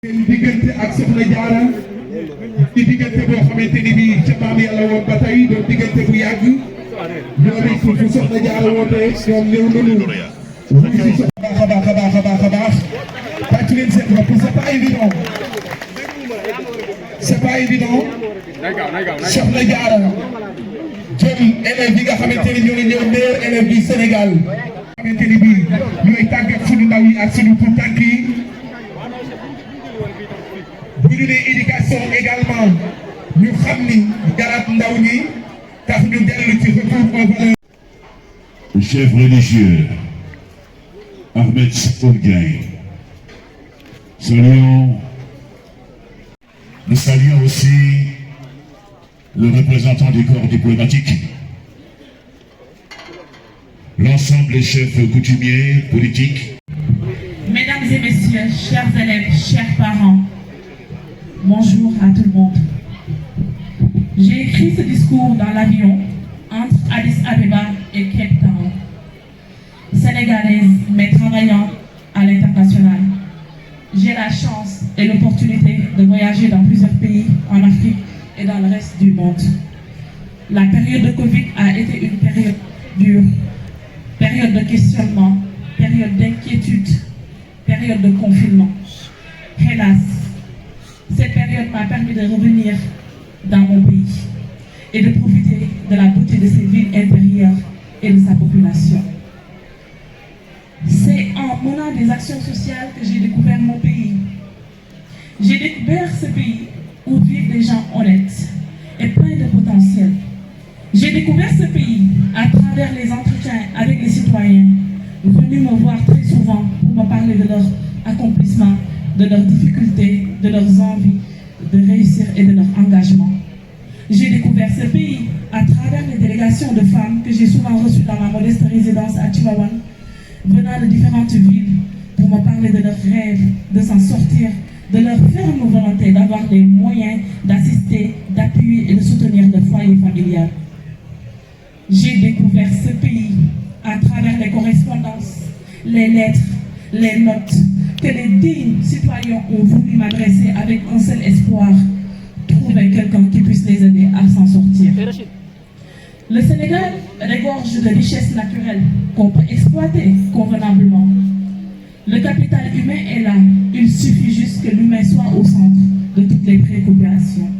diggante ak Soxna Jaara ci diggante boo xamante ni bii ca maam yàlla woon ba tey doon diggante bu yàgg ñoom it fu Soxna Jaara wootee ñoom ñëw nañu wuy si soxna baax a baax tàcc leen seen bopp c'est pas évident Soxna Jaara jël élèves yi nga xamante ni ñoo ñëw meilleur élève du Sénégal xamante ni bii ñooy tàggat suñu ndaw yi ak suñu tout tànk yi bu ñu nee éducation également ñu xam ni garab ndaw ñi tax ñu dellu ci retour aux valeurs. Le chef religieux Ahmed Sitoé Diagne. Nous saluons aussi le représentant du corps diplomatique, l'ensemble des chefs coutumiers politiques. Mesdames et messieurs, chers élèves, chers parents, bonjour à tout le monde. J'ai écrit ce discours dans l'avion entre Addis Abeba et Cape Town. Sénégalaise, mais travaillant à l'international. J'ai la chance et l'opportunité de voyager dans plusieurs pays en Afrique et dans le reste du monde. La période de Covid a été une période dure, période de questionnement, période d'inquiétude, période de confinement. Hélas, cette période m'a permis de revenir dans mon pays et de profiter de la beauté de ses villes intérieures et de sa population. C'est en menant des actions sociales que j'ai découvert mon pays. J'ai découvert ce pays où vivent des gens honnêtes et pleins de potentiel. J'ai découvert ce pays à travers les entretiens avec les citoyens, venus me voir très souvent pour me parler de leur accomplissement, de leurs difficultés, de leurs envies de réussir et de leur engagement. J'ai découvert ce pays à travers les délégations de femmes que j'ai souvent reçues dans ma modeste résidence à Chihuahuan, venant de différentes villes pour me parler de leurs rêves, de s'en sortir, de leur ferme volonté d'avoir les moyens d'assister, d'appuyer et de soutenir le foyer familial. J'ai découvert ce pays à travers les correspondances, les lettres, les notes que les dignes citoyens ont voulu m'adresser avec un seul espoir, trouver quelqu'un qui puisse les aider à s'en sortir. Le Sénégal regorge de richesses naturelles qu'on peut exploiter convenablement. Le capital humain est là, il suffit juste que l'humain soit au centre de toutes les préoccupations.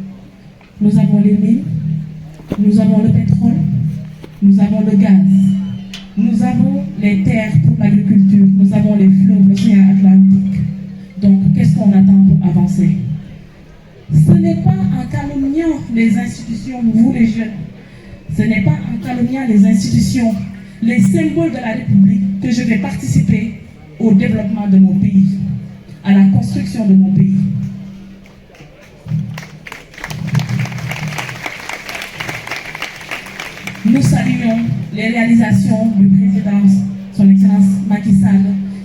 Nous avons les mines, nous avons le pétrole, nous avons le gaz, nous avons les terres pour l'agriculture, nous avons les fleuves, l'océan Atlantique. Donc, qu'est-ce qu'on attend pour avancer? Ce n'est pas en calomniant les institutions, vous les jeunes, ce n'est pas en calomniant les institutions, les symboles de la République que je vais participer au développement de mon pays, à la construction de mon pays. Nous saluons les réalisations du président, son Excellence Macky Sall,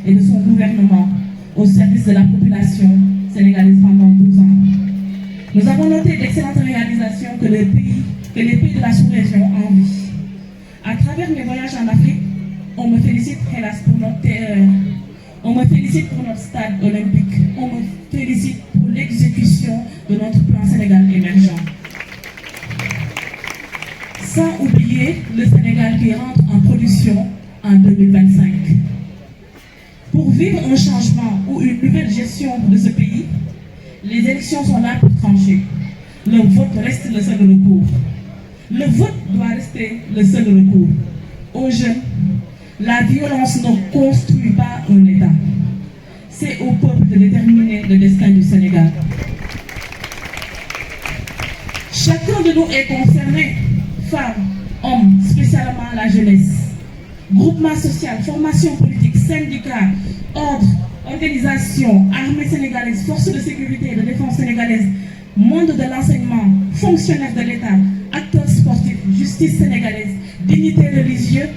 et de son gouvernement au service de la population sénégalaise pendant 12 ans. Nous avons noté d'excellentes réalisations que les pays de la sous-région envient. À travers mes voyages en Afrique, on me félicite, hélas, pour notre terreur. On me félicite pour notre stade olympique. On me félicite pour l'exécution de notre plan Sénégal émergent. Sans oublier le Sénégal qui rentre en production en 2025. Pour vivre un changement ou une nouvelle gestion de ce pays, les élections sont là pour trancher. Le vote reste le seul recours. Le vote doit rester le seul recours. Aux jeunes, la violence ne construit pas un État. C'est au peuple de déterminer le destin du Sénégal. Chacun de nous est concerné, femmes, hommes, spécialement la jeunesse. Groupement social, formation politique, syndicats, ordre, organisation, armée sénégalaise, forces de sécurité et de défense sénégalaise, monde de l'enseignement, fonctionnaires de l'État, acteurs sportifs, justice sénégalaise, dignité religieuse,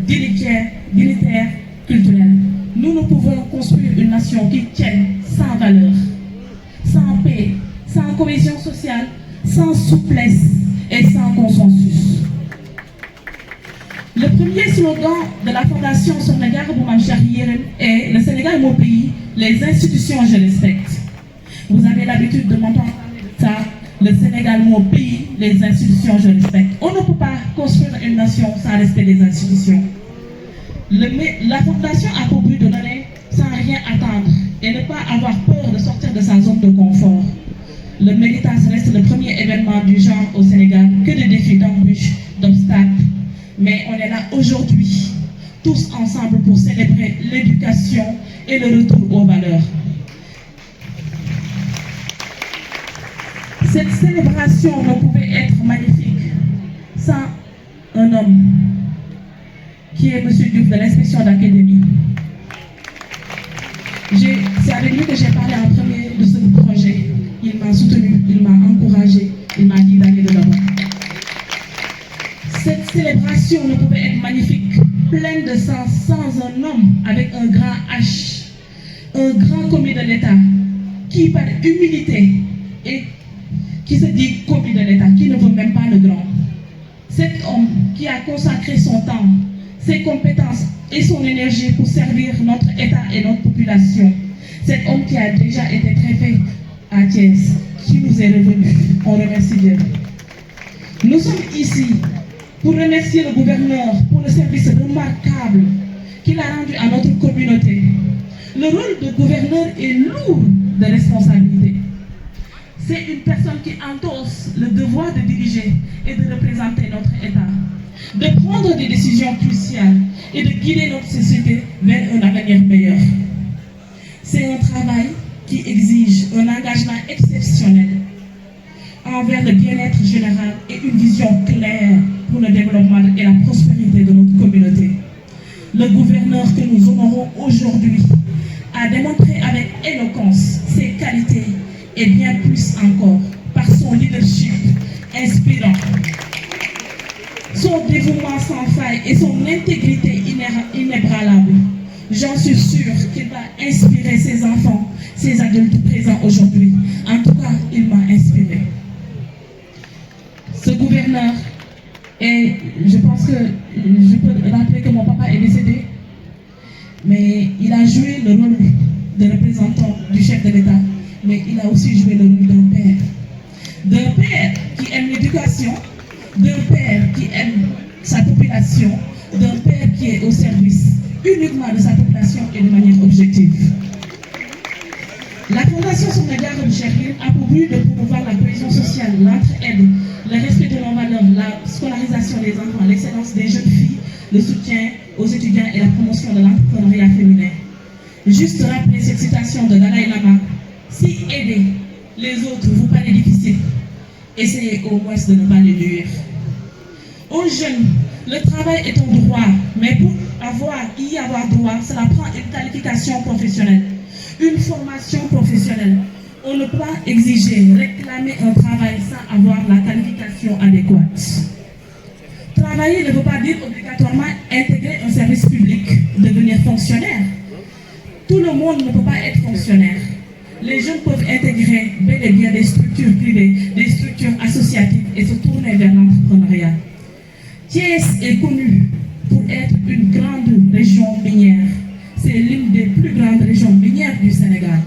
dignitaires, culturels. Nous ne pouvons construire une nation qui tienne sans valeur, sans paix, sans cohésion sociale, sans souplesse et sans consensus. Le premier slogan de la Fondation Sokhna Diarra Boumam Cheikh Yérim est « Le Sénégal, mon pays, les institutions, je respecte ». Le Sénégal, mon pays, les institutions, je respecte. On ne peut pas construire une nation sans respect des institutions. La fondation a pour but de donner sans rien attendre et ne pas avoir peur de sortir de sa zone de confort. Le Méritas reste le premier événement du genre au Sénégal, que de défis, d'embûches, d'obstacles. Mais on est là aujourd'hui, tous ensemble pour célébrer l'éducation et le retour aux valeurs. Cette célébration ne pouvait être magnifique sans un homme qui est M. Diouf de l'inspection d'académie. C'est avec lui que j'ai parlé en premier de ce projet. Il m'a soutenu, il m'a encouragé, il m'a dit d'aller de l'avant. Cette célébration ne pouvait être magnifique, pleine de sens, sans un homme avec un grand H, un grand commis de l'État, qui par humilité et qui se dit commis de l'État, qui ne veut même pas le grand. Cet homme qui a consacré son temps, ses compétences et son énergie pour servir notre État et notre population. Cet homme qui a déjà été préfet à Thiès, qui nous est revenu. On remercie Dieu. Nous sommes ici pour remercier le gouverneur pour le service remarquable qu'il a rendu à notre communauté. Le rôle de gouverneur est lourd de responsabilité. C'est une personne qui endosse le devoir de diriger et de représenter notre État, de prendre des décisions cruciales et de guider notre société vers un avenir meilleur. C'est un travail qui exige un engagement exceptionnel envers le bien-être général et une vision claire pour le développement et la prospérité de notre communauté. Le gouverneur que nous honorons aujourd'hui a démontré avec éloquence ses qualités et bien plus encore par son leadership inspirant, son dévouement sans faille et son intégrité inébranlable. J'en suis sûre qu'il va inspirer ses enfants, ses adultes présents aujourd'hui. En tout cas, il m'a inspiré. Ce gouverneur, et je pense que je peux rappeler que mon papa est décédé, mais il a joué le rôle de représentant du chef de l'État, mais il a aussi joué le rôle d'un père. D'un père qui aime l'éducation, d'un père qui aime sa population, d'un père qui est au service uniquement de sa population et de manière objective. La Fondation Sokhna Diarra Cheikh a pour but de promouvoir la cohésion sociale, l'entraide, le respect de nos valeurs, la scolarisation des enfants, l'excellence des jeunes filles, le soutien aux étudiants et la promotion de l'entrepreneuriat féminin. Juste rappeler cette citation de Dalai Lama: si aider les autres vous paraît difficile, essayez au moins de ne pas les nuire. Aux jeunes, le travail est un droit, mais pour y avoir droit, cela prend une qualification professionnelle, une formation professionnelle. On ne peut pas exiger, réclamer un travail sans avoir la qualification adéquate. Travailler ne veut pas dire obligatoirement intégrer un service public, devenir fonctionnaire. Tout le monde ne peut pas être fonctionnaire. Les jeunes peuvent intégrer bel et bien des structures privées, des structures associatives et se tourner vers l'entrepreneuriat. Thiès est connue pour être une grande région minière. C'est l'une des plus grandes régions minières du Sénégal.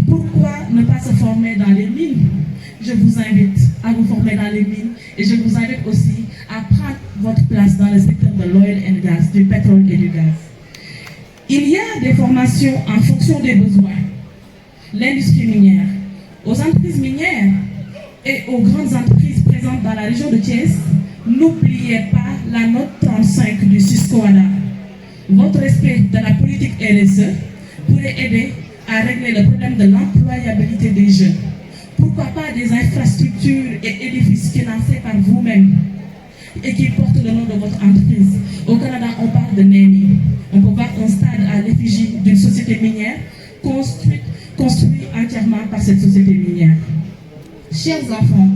Pourquoi ne pas se former dans les mines? Je vous invite à vous former dans les mines et je vous invite aussi à prendre votre place dans le secteur de l'oil and gas, du pétrole et du gaz. Il y a des formations en fonction des besoins. L'industrie minière, aux entreprises minières et aux grandes entreprises présentes dans la région de Thiès, n'oubliez pas la note 35 du Suscoana. Votre respect de la politique RSE pourrait aider à régler le problème de l'employabilité des jeunes. Pourquoi pas des infrastructures et édifices financés par vous-même et qui portent le nom de votre entreprise. Au Canada, on parle de naming. On peut voir un stade à l'effigie d'une société minière construit entièrement par cette société minière. Chers enfants,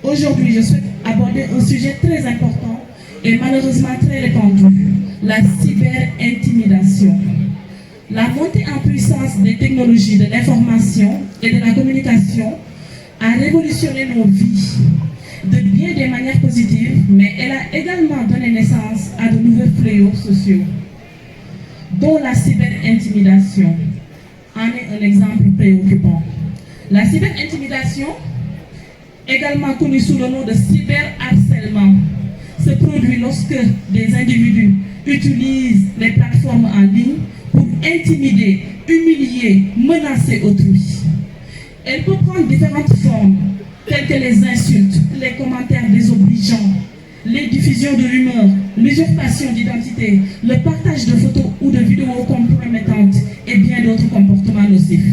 aujourd'hui, je souhaite aborder un sujet très important et malheureusement très répandu, la cyberintimidation. La montée en puissance des technologies de l'information et de la communication a révolutionné nos vies de bien des manières positives, mais elle a également donné naissance à de nouveaux fléaux sociaux, dont la cyberintimidation en est un exemple préoccupant. La cyberintimidation également connu sous le nom de cyberharcèlement, se produit lorsque des individus utilisent les plateformes en ligne pour intimider, humilier, menacer autrui. Elle peut prendre différentes formes, telles que les insultes, les commentaires désobligeants, les diffusions de rumeurs, l'usurpation d'identité, le partage de photos ou de vidéos compromettantes et bien d'autres comportements nocifs.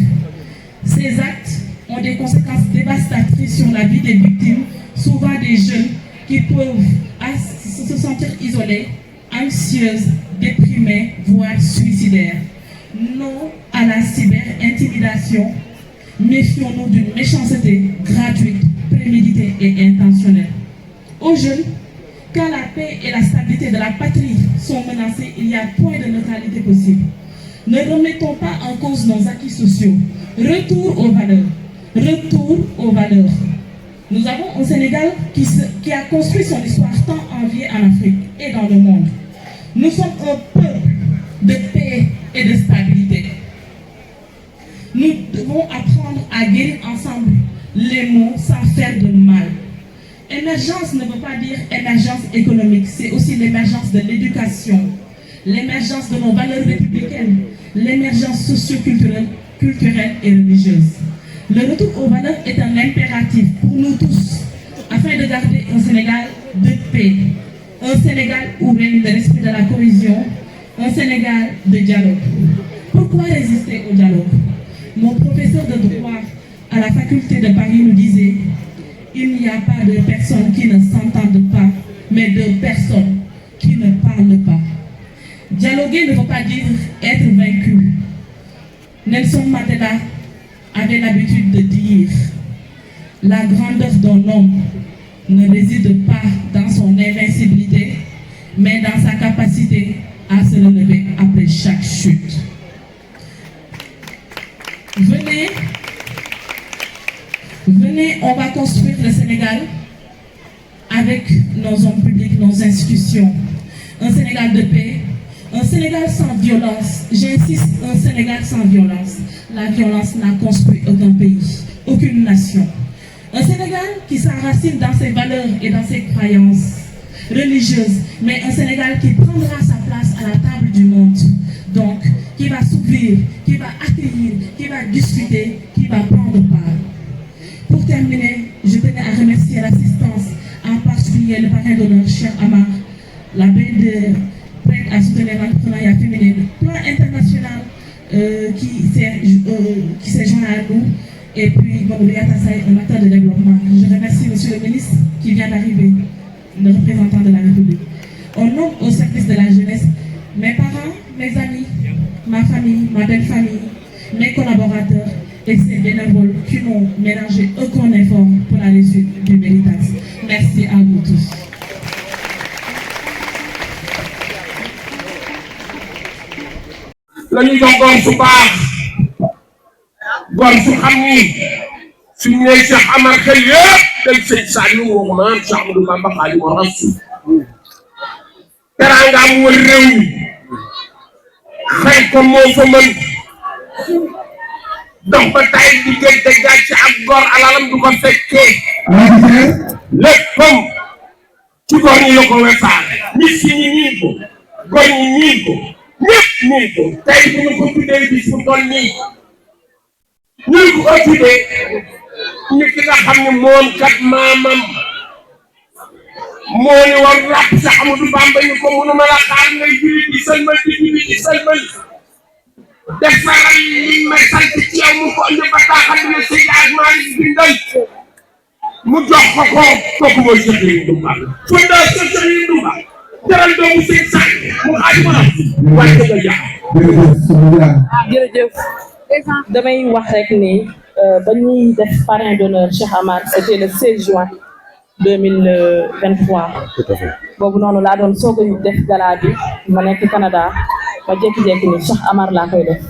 Ces actes ont des conséquences dévastatrices sur la vie des victimes, souvent des jeunes qui peuvent se sentir isolés, anxieuses, déprimées, voire suicidaires. Non à la cyber-intimidation. Méfions-nous d'une méchanceté gratuite, préméditée et intentionnelle. Aux jeunes, quand la paix et la stabilité de la patrie sont menacées, il n'y a point de neutralité possible. Ne remettons pas en cause nos acquis sociaux. Retour aux valeurs. Retour aux valeurs. Nous avons un Sénégal qui a construit son histoire tant enviée en Afrique et dans le monde. Nous sommes un peuple de paix et de stabilité. Nous devons apprendre à guérir ensemble les maux sans faire de mal. Émergence ne veut pas dire émergence économique, c'est aussi l'émergence de l'éducation, l'émergence de nos valeurs républicaines, l'émergence socio-culturelle et religieuse. Le retour aux valeurs est un impératif pour nous tous, afin de garder un Sénégal de paix, un Sénégal où règne l'esprit de la cohésion, un Sénégal de dialogue. Pourquoi résister au dialogue? Mon professeur de droit à la faculté de Paris nous disait: il n'y a pas de personnes qui ne s'entendent pas, mais de personnes qui ne parlent pas. Dialoguer ne veut pas dire être vaincu. Nelson Mandela avait l'habitude de dire: la grandeur d'un homme ne réside pas dans son invincibilité, mais dans sa capacité à se relever après chaque chute. Venez, on va construire le Sénégal avec nos hommes publics, nos institutions. Un Sénégal de paix, un Sénégal sans violence. J'insiste, un Sénégal sans violence. La violence n'a construit aucun pays, aucune nation. Un Sénégal qui s'enracine dans ses valeurs et dans ses croyances religieuses, mais un Sénégal qui prendra sa place à la table du monde. Donc, qui va s'ouvrir, qui va accueillir, qui va discuter, qui va prendre part. Pour terminer, je tenais à remercier l'assistance, en particulier le parrain d'honneur, Cheikh Amar, la BD prête à soutenir l'entrepreneuriat féminin, le plan international qui s'est joint à nous, et puis Mamoudou Yatassaï, un acteur de développement. Je remercie monsieur le ministre qui vient d'arriver, le représentant de la République. On nomme au service de la jeunesse mes parents, mes amis, ma famille, ma belle famille, mes collaborateurs et ces bénévoles qui n'ont mélangé aucun effort pour la réussite du Méritas. Merci à vous tous. lañu jox góor su baax góor su xam ni suñu nee Cheikh Amar xëy yëpp day sëñ Saliou woo ko maanaam Cheikh Amadou Bamba Khadimu Rasul teraangaam wër réew mi xëy ko moo fa mën dox ba tay diggante gàcc ak góor alalam du ko fekkee léppam ci góor ñi la ko wesaare ñi si ñi ñii ko góor ñi ñii ko ñëpp ñii ko tey bu ñu ko tuddee bis bu toll nii ñu ko tuddee ñu ki nga xam ne moom kat maamam moo ni war ràpp Cheikh Amadou Bamba ñu ko mënuma la xaar ngay julli di sëlmal di julli di sëlmal defaral li ma sant ci yow mu ko indi bataaxal bi ne Seydi Hadji Malick bindal mu jox ko kooku mooy Serigne Touba fondation Serigne Touba teral doomu sëñ Sall mu Khadimu Rasul waaye da nga jaax jërëjëf damay wax rek ni ba ñuy def parrain d'honneur Cheikh Amar c'était le 16 juin 2023 tout à fait boobu noonu laa doon soog a def gala bi ma nekk Canada ma jékki-jékki ni Cheikh Amar laa koy def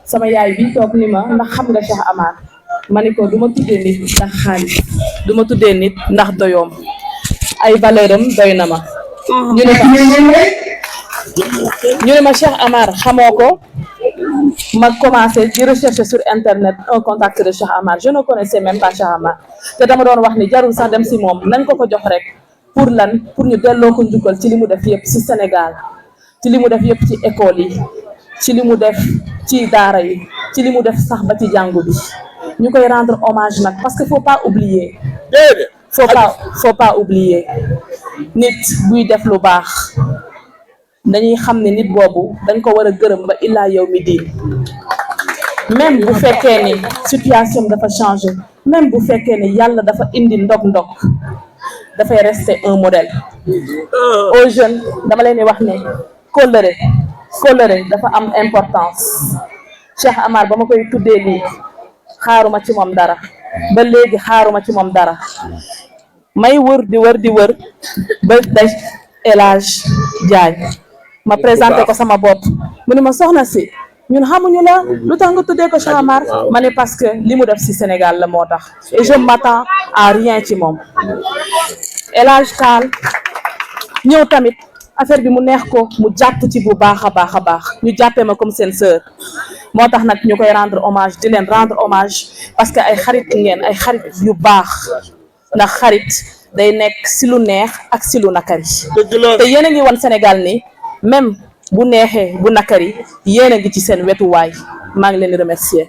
sama yaay bi toog ni ma ndax xam nga Cheikh Amar ma ni ko du ma tuddee nit ndax xaalis du ma tuddee nit ndax doyoom ay valeur am doy na ma ñu ne ma Cheikh Amar xamoo ko ma commencé di rechercher sur internet un contact de Cheikh Amar je ne connaissais même pas Cheikh Amar te dama doon wax ni jarul sax dem si moom nañ ko jox rek pour lan pour ñu delloo ko njukkal ci li mu def yëpp ci Sénégal ci li mu def yëpp ci école yi ci li mu def ci daara yi ci li mu def sax ba ci jàngu bi ñu koy rendre hommage nag parce que faut pas oublier faut pas oublier nit buy def lu baax dañuy xam ne nit boobu dañ ko war a gërëm ba illaa yow mi diin même bu fekkee ni situation dafa changer même bu fekkee ni yàlla dafa indi ndog dafay rester un modèle aux jeunes dama leen di wax ne kóllëre dafa am importance Cheikh Amar ba ma koy tuddee lii xaaruma ci moom dara ba léegi xaaruma ci moom dara may wër di wër ba day El Hadj Diagne ma présenté ko sama bopp mu ne ma soxna si ñun xamuñu la lu tax nga tuddee ko Cheikh Amar ma ne parce que li mu def ci Sénégal la moo tax et je m'attends à rien ci moom El Hadj Tall ñëw tamit affaire bi mu neex ko mu jàpp ci bu baax a baax ñu jàppee ma comme seen sœur moo tax nag ñu koy rendre hommage di leen rendre hommage parce que ay xarit ngeen ay xarit yu baax ndax xarit day nekk ci lu neex ak ci lu nakari te yéen a ngi wan Sénégal ni même bu neexee bu nakari yéen a ngi ci seen wetuwaay maa ngi leen di remercier.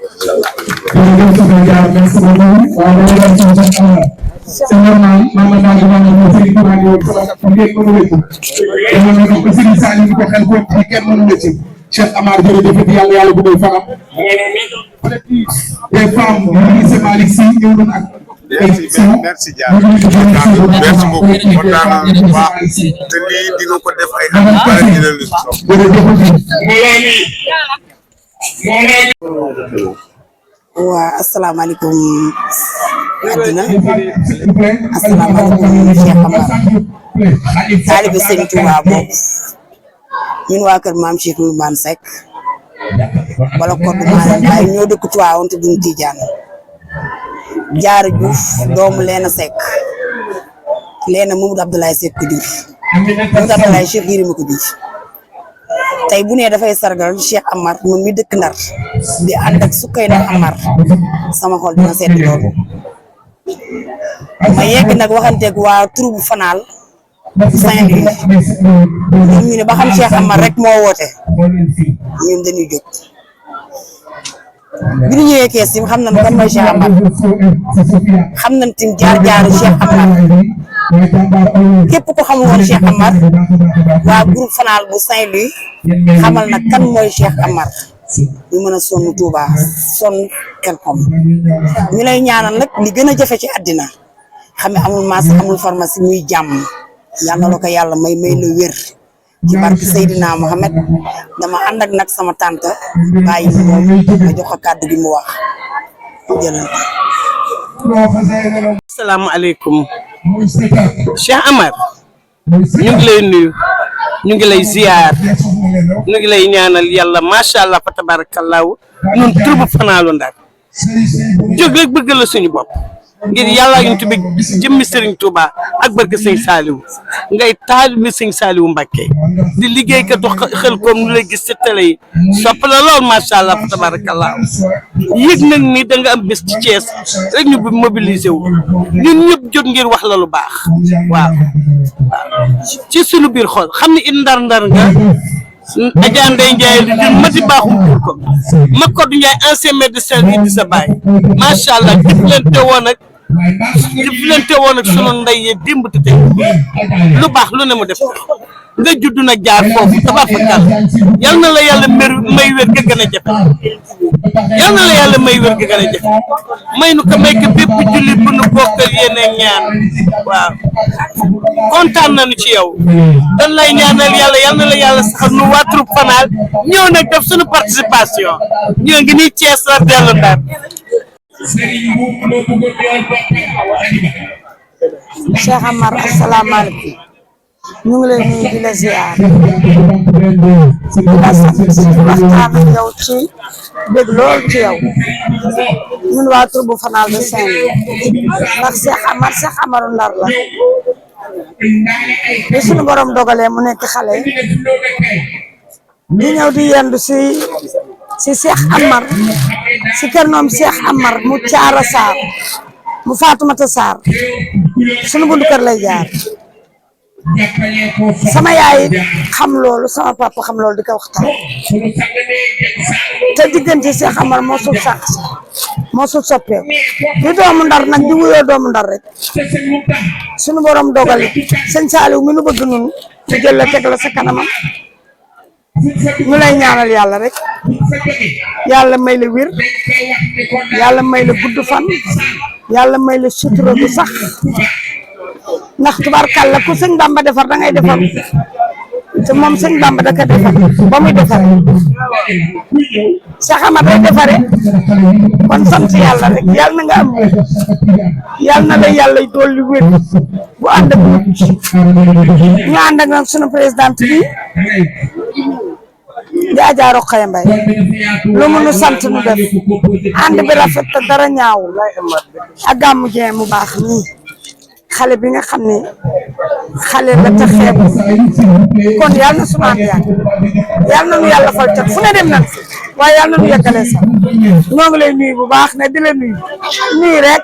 c'est normal mama daal di wax ne Serigne Touba ñëw sama ngeen mënu wéccu dama ne ko Serigne Saliou ñu ko xel ko ci kenn mënu wéccu Cheikh Amar jërëjëf yàlla bu doy fanam des femmes yu lycée Malick Sy ñëw nañ ak merci merci beaucoup kontaan naa bu baax te lii di nga ko def ay at yu bëri dina lu waa asalaamaaleykum àddina asalaamaaleykum Cheikh Amar taalibe Serigne Touba boobu ñun waa kër maam Cheikh Ndoumane Seck wala koddu maanaam waaye ñoo dëkk Tiwaawan te duñ Tijaan Jaara Juuf doomu Leena Seck Leena Mamadou Abdoulaye Seck ko jur Mamadou Abdoulaye Cheikh Yérim ko jur tey bu nee dafay sargal Cheikh Amar moom mi dëkk Ndar di ànd ak Soukeyna Amar sama xol dina seet loolu ma yegg nag waxanteeg waa troupe Fanal Saint-Louis ñoom ñu ne ba xam Cheikh Amar rek moo woote ñun dañuy jóg bi ñu ñëwee kees yi xam nañ kan mooy Cheikh Amar xam nañ tim jaar-jaaru Cheikh Amar képp ko xamul woon Cheikh Amar waa groupe Fanal bu Saint-Louis xamal na kan mooy Cheikh Amar ñu mën a sonn Touba sonn Kelkom ñu lay ñaanal nag li gën a jafe ci àddina xam ne amul marché amul pharmacie muy jàmm yàlla la ko yàlla may la wér ci barke Seydina Mohamed dama ànd ak nag sama tante bàyyi moom ma jox ko kàddu gi mu wax jëlal. asalaamaaleykum Cheikh Amar ñu ngi lay nuyu ñu ngi lay ziar ñu ngi lay ñaanal yàlla macha allah fa tabarakallahu ñun troupe Fanalu Ndar jóg rek bëgg la suñu bopp ngir yàlla ñu tubi jëmmi Serigne Touba ak barke Sëñ Saliou ngay taalibe Sëñ Saliou Mbacké di liggéey ka dox xel koom ñu lay gis ci télé yi sopp la lool macha allah fa tabarakallahu yëg nag ni da nga am bés ci Thiès rek ñu mobilisé wu ñun ñëpp jóg ngir wax la lu baax waaw ci suñu biir xol xam ne it ndar-ndar nga Adja Ndeye Ndiaye di mati baaxum pour ko ma ko du Ndiaye ancien maire de service di sa baay macha allah jëflante woon ak sunu ndey yi démb te tey lu baax lu ne mu def nga judd nag jaar foofu tabaarkalla yal na la yàlla may wér ga gën a jafe yal na la yàlla may wér ga gën a jafe may nu ko may ko bépp jullit bu nu bokkal yéene ñaan waaw kontaan nañu ci yow dañ lay ñaanal yàlla yal na la yàlla saxal nu waa troupe Fanal ñëw nag def suñu participation ñoo ngi nii Thiès la dellu Ndar. Cheikh Amar asalaamaaleykum ñu ngi lay nuyu di la ziar di la sant waxtaan ak yow ci dégg lool ci yow ñun waa troupe Fanal de Saint-Louis ndax Cheikh Amaru Ndar la li suñu borom dogalee mu nekk xale di ñëw di yendu si si Cheikh Amar si kër noom Cheikh Amar mu Caara Sarr mu Fatoumata Sarr sunu bundu kër lay jaar sama yaay xam loolu sama papa xam loolu di ko waxtaan te diggante Cheikh Amar moo suuf sax moo suuf soppeeku di doomu Ndar nag di wuyoo doomu Ndar rek sunu borom dogal sëñ Saliou mi nu bëgg nun mu jël la teg la sa kanamam ñu lay ñaanal yàlla rek yàlla may la wér yàlla may la gudd fan yàlla may la sutura bu sax ndax tubaarkàlla ku sëñ Bamba defar da ngay defar te moom sëñ Bamba da ko defar ba muy defar Cheikh Amar day defare kon sant yàlla rek yàlla na nga am yàlla na la yàlla dolli wér bu ànd ak ñu ànd ak nag sunu présidente bi di Adja Rokhaya Mbaye lu mu nu sant nu def ànd bi rafet te dara ñaawul ak gàmmu jee mu baax nii xale bi nga xam ne xale la te xeebu kon yàlla na sunu ànd yàgg yàlla na nu yàlla fal cat fu ne dem nan waaye yàlla na nu yeggalee sax ñoo ngi lay nuyu bu baax ne di la nuyu rek